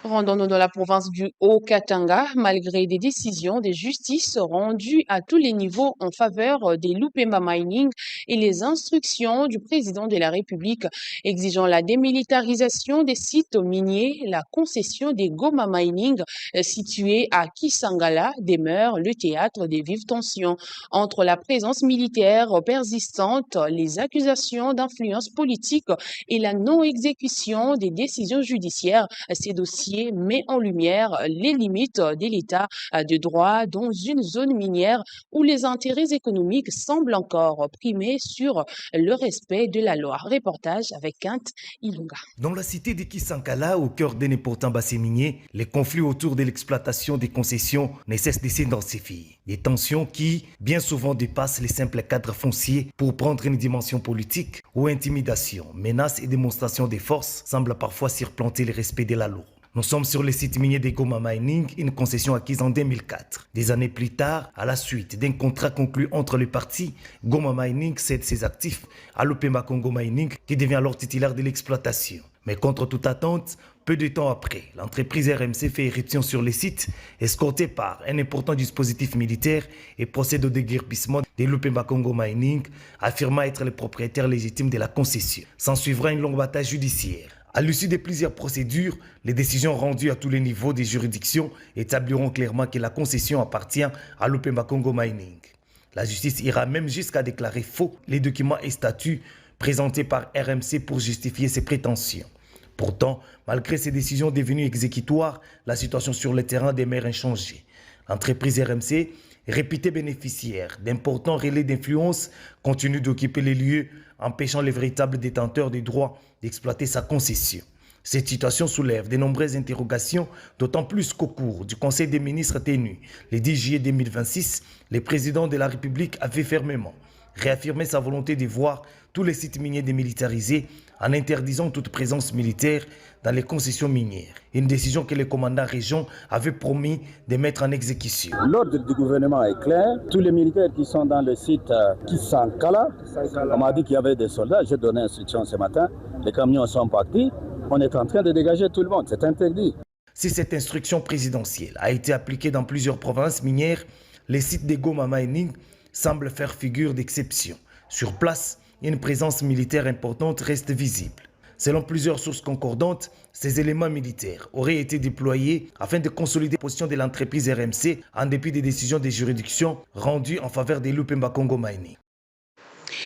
Rendons-nous dans la province du Haut-Katanga, malgré des décisions de justice rendues à tous les niveaux en faveur des Lupemba Mining et les instructions du président de la République exigeant la démilitarisation des sites miniers, la concession des Goma Mining situés à Kisangala demeure le théâtre des vives tensions entre la présence militaire persistante, les accusations d'influence politique et la non-exécution des décisions judiciaires. Ces dossiers met en lumière les limites de l'état de droit dans une zone minière où les intérêts économiques semblent encore primer sur le respect de la loi. Reportage avec Kant Ilunga. Dans la cité de Kisankala, au cœur d'un important bassin minier, les conflits autour de l'exploitation des concessions ne cessent de s'intensifier. Des tensions qui, bien souvent, dépassent les simples cadres fonciers pour prendre une dimension politique ou intimidation. Menaces et démonstrations de force semblent parfois surplanter le respect de la loi. Nous sommes sur le site minier de Goma Mining, une concession acquise en 2004. Des années plus tard, à la suite d'un contrat conclu entre les parties, Goma Mining cède ses actifs à Lupemba Congo Mining, qui devient alors titulaire de l'exploitation. Mais contre toute attente, peu de temps après, l'entreprise RMC fait éruption sur le site, escortée par un important dispositif militaire et procède au déguerpissement de Lupemba Congo Mining, affirmant être le propriétaire légitime de la concession. S'en suivra une longue bataille judiciaire. À l'issue de plusieurs procédures, les décisions rendues à tous les niveaux des juridictions établiront clairement que la concession appartient à Lupemba Congo Mining. La justice ira même jusqu'à déclarer faux les documents et statuts présentés par RMC pour justifier ses prétentions. Pourtant, malgré ces décisions devenues exécutoires, la situation sur le terrain demeure inchangée. L'entreprise RMC, réputée bénéficiaire d'importants relais d'influence, continue d'occuper les lieux, empêchant les véritables détenteurs des droits d'exploiter sa concession. Cette situation soulève de nombreuses interrogations, d'autant plus qu'au cours du Conseil des ministres tenu le 10 juillet 2026, le président de la République avait fermement réaffirmé sa volonté de voir tous les sites miniers démilitarisés en interdisant toute présence militaire dans les concessions minières. Une décision que le commandant région avait promis de mettre en exécution. L'ordre du gouvernement est clair. Tous les militaires qui sont dans le site Kisankala, on m'a dit qu'il y avait des soldats. J'ai donné instruction ce matin. Les camions sont partis. On est en train de dégager tout le monde. C'est interdit. Si cette instruction présidentielle a été appliquée dans plusieurs provinces minières, les sites de Goma Mining semblent faire figure d'exception. Sur place, une présence militaire importante reste visible. Selon plusieurs sources concordantes, ces éléments militaires auraient été déployés afin de consolider la position de l'entreprise RMC en dépit des décisions des juridictions rendues en faveur des Lupemba Congo Mining.